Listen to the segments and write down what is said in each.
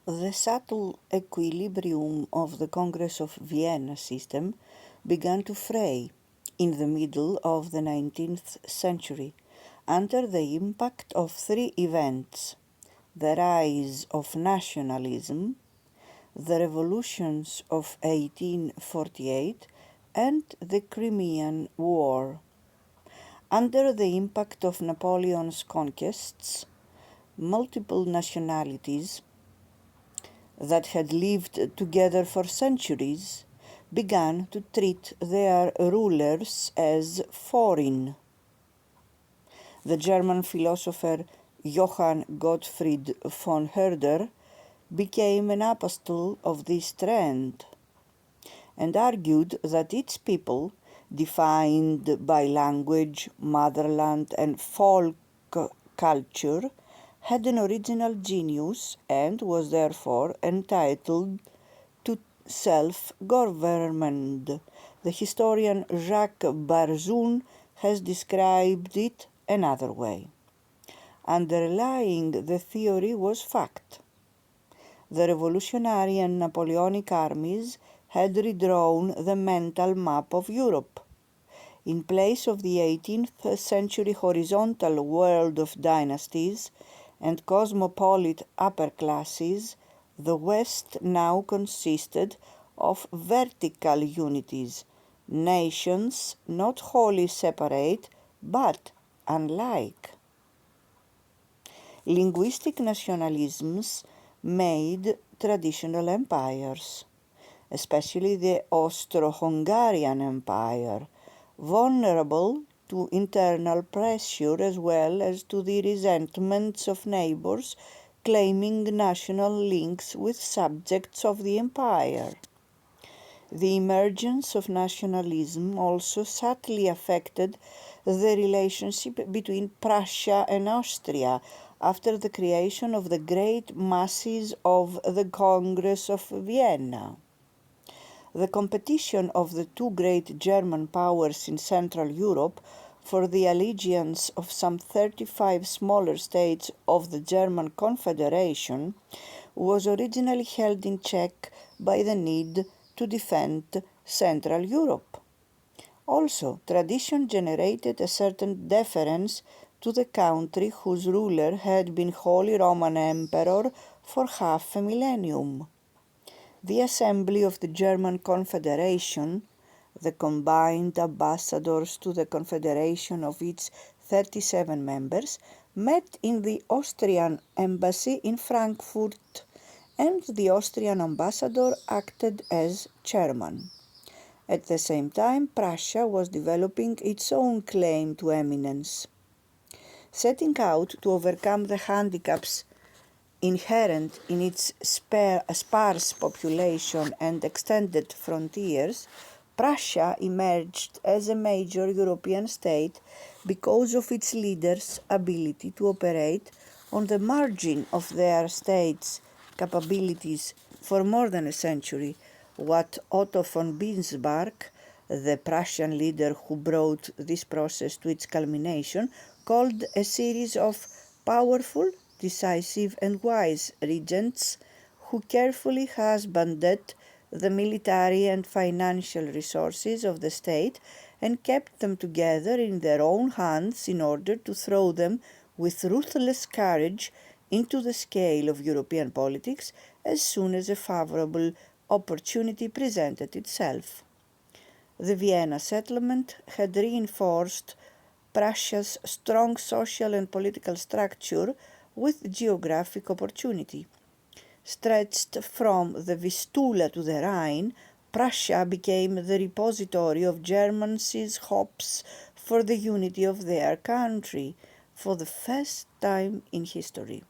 The subtle equilibrium of the Congress of Vienna system began to fray in the middle of the 19th century under the impact of three events: the rise of nationalism, the revolutions of 1848, and the Crimean War. Under the impact of Napoleon's conquests, multiple nationalities that had lived together for centuries began to treat their rulers as foreign. The German philosopher Johann Gottfried von Herder became an apostle of this trend and argued that its people, defined by language, motherland, and folk culture, had an original genius and was therefore entitled to self-government. The historian Jacques Barzun has described it another way. Underlying the theory was fact. The revolutionary and Napoleonic armies had redrawn the mental map of Europe. In place of the 18th century horizontal world of dynasties and cosmopolitan upper classes, the West now consisted of vertical unities, nations not wholly separate but unlike. Linguistic nationalisms made traditional empires, especially the Austro-Hungarian Empire, vulnerable to internal pressure as well as to the resentments of neighbors claiming national links with subjects of the empire. The emergence of nationalism also subtly affected the relationship between Prussia and Austria after the creation of the great masses of the Congress of Vienna. The competition of the two great German powers in Central Europe for the allegiance of some 35 smaller states of the German Confederation was originally held in check by the need to defend Central Europe. Also, tradition generated a certain deference to the country whose ruler had been Holy Roman Emperor for half a millennium. The Assembly of the German Confederation, the combined ambassadors to the Confederation of its 37 members, met in the Austrian embassy in Frankfurt, and the Austrian ambassador acted as chairman. At the same time, Prussia was developing its own claim to eminence. Setting out to overcome the handicaps inherent in its sparse population and extended frontiers, Prussia emerged as a major European state because of its leaders' ability to operate on the margin of their state's capabilities for more than a century, what Otto von Bismarck, the Prussian leader who brought this process to its culmination, called a series of powerful, decisive and wise regents who carefully husbanded the military and financial resources of the state and kept them together in their own hands in order to throw them with ruthless courage into the scale of European politics as soon as a favorable opportunity presented itself. The Vienna settlement had reinforced Prussia's strong social and political structure with geographic opportunity. Stretched from the Vistula to the Rhine, Prussia became the repository of Germany's hopes for the unity of their country for the first time in history.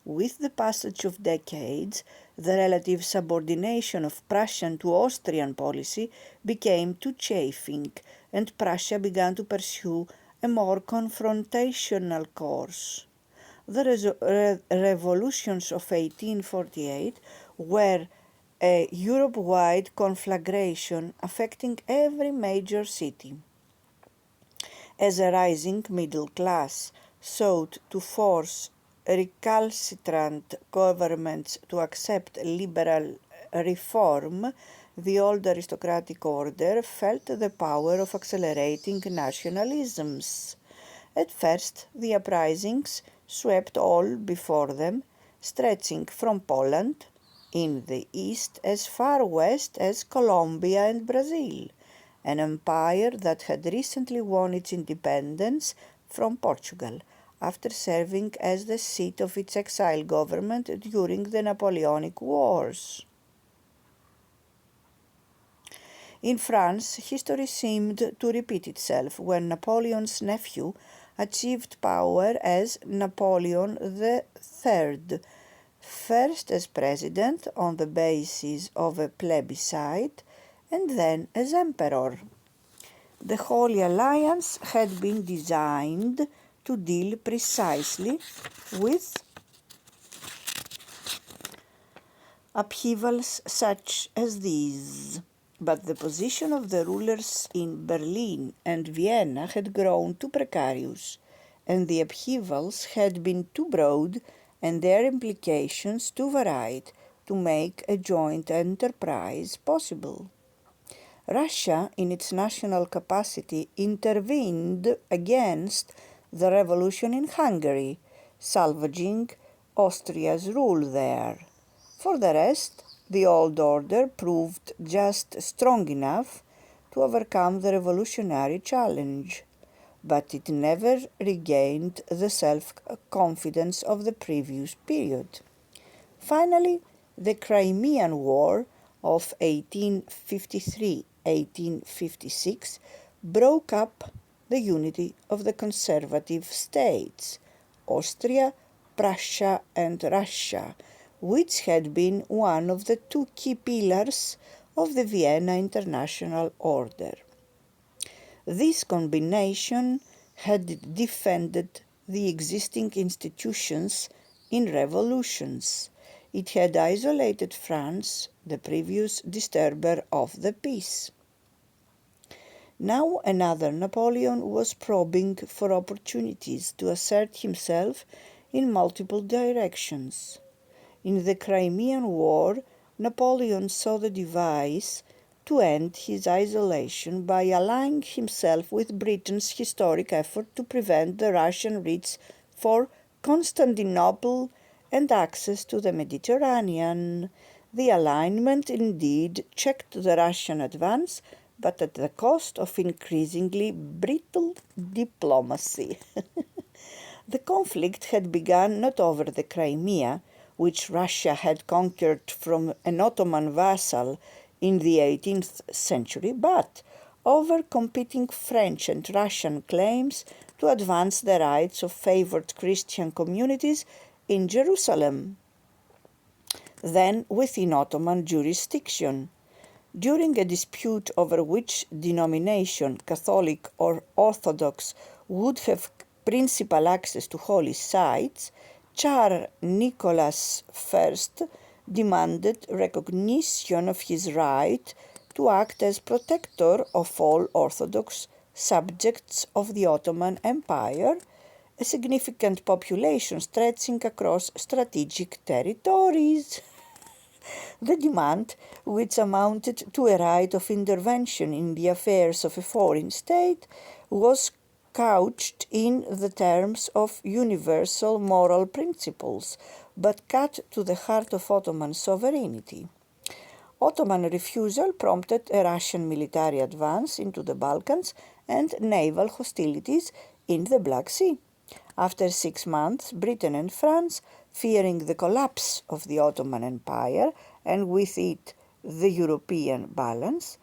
With the passage of decades, the relative subordination of Prussian to Austrian policy became too chafing, and Prussia began to pursue a more confrontational course. The revolutions of 1848 were a Europe-wide conflagration affecting every major city. As a rising middle class sought to force recalcitrant governments to accept liberal reform, the old aristocratic order felt the power of accelerating nationalisms. At first, the uprisings swept all before them, stretching from Poland in the east as far west as Colombia and Brazil, an empire that had recently won its independence from Portugal after serving as the seat of its exile government during the Napoleonic Wars. In France, history seemed to repeat itself when Napoleon's nephew achieved power as Napoleon III, first as president on the basis of a plebiscite and then as emperor. The Holy Alliance had been designed to deal precisely with upheavals such as these. But the position of the rulers in Berlin and Vienna had grown too precarious, and the upheavals had been too broad and their implications too varied to make a joint enterprise possible. Russia, in its national capacity, intervened against the revolution in Hungary, salvaging Austria's rule there. For the rest, the old order proved just strong enough to overcome the revolutionary challenge, but it never regained the self-confidence of the previous period. Finally, the Crimean War of 1853-1856 broke up the unity of the conservative states, Austria, Prussia, and Russia, which had been one of the two key pillars of the Vienna International Order. This combination had defended the existing institutions in revolutions. It had isolated France, the previous disturber of the peace. Now another Napoleon was probing for opportunities to assert himself in multiple directions. In the Crimean War, Napoleon saw the device to end his isolation by allying himself with Britain's historic effort to prevent the Russian reach for Constantinople and access to the Mediterranean. The alignment indeed checked the Russian advance, but at the cost of increasingly brittle diplomacy. The conflict had begun not over the Crimea, which Russia had conquered from an Ottoman vassal in the 18th century, but over competing French and Russian claims to advance the rights of favored Christian communities in Jerusalem, then within Ottoman jurisdiction. During a dispute over which denomination, Catholic or Orthodox, would have principal access to holy sites, Tsar Nicholas I demanded recognition of his right to act as protector of all Orthodox subjects of the Ottoman Empire, a significant population stretching across strategic territories. The demand, which amounted to a right of intervention in the affairs of a foreign state, was couched in the terms of universal moral principles, but cut to the heart of Ottoman sovereignty. Ottoman refusal prompted a Russian military advance into the Balkans and naval hostilities in the Black Sea. After 6 months, Britain and France, fearing the collapse of the Ottoman Empire and with it the European balance,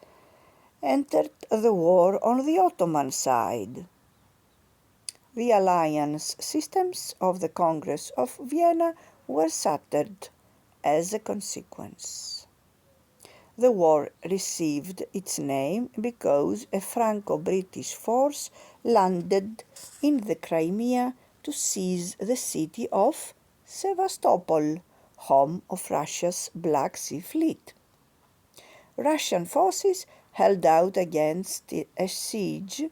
entered the war on the Ottoman side. The alliance systems of the Congress of Vienna were shattered as a consequence. The war received its name because a Franco-British force landed in the Crimea to seize the city of Sevastopol, home of Russia's Black Sea Fleet. Russian forces held out against a siege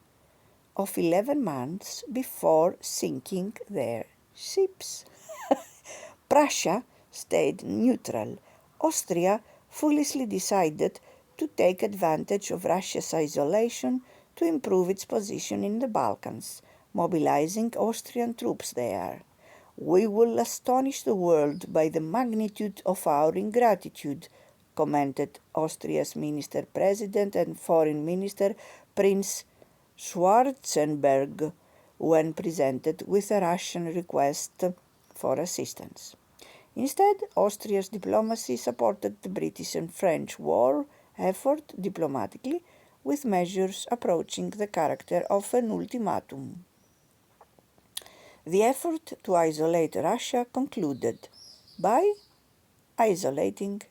of 11 months before sinking their ships. Prussia stayed neutral. Austria foolishly decided to take advantage of Russia's isolation to improve its position in the Balkans, mobilizing Austrian troops there. "We will astonish the world by the magnitude of our ingratitude," commented Austria's Minister-President and Foreign Minister Prince Schwarzenberg when presented with a Russian request for assistance. Instead, Austria's diplomacy supported the British and French war effort diplomatically, with measures approaching the character of an ultimatum. The effort to isolate Russia concluded by isolating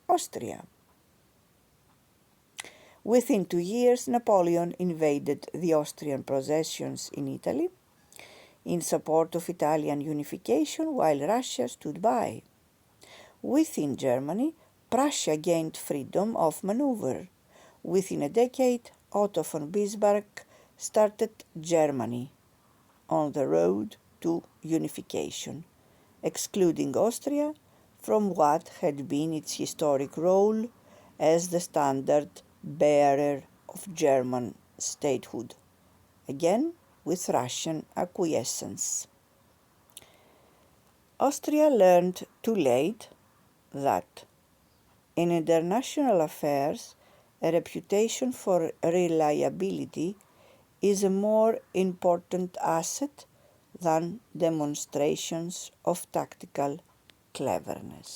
Austria. Within 2 years, Napoleon invaded the Austrian possessions in Italy in support of Italian unification, while Russia stood by. Within Germany, Prussia gained freedom of maneuver. Within a decade, Otto von Bismarck started Germany on the road to unification, excluding Austria from what had been its historic role as the standard bearer of German statehood, again with Russian acquiescence. Austria learned too late that in international affairs, a reputation for reliability is a more important asset than demonstrations of tactical cleverness.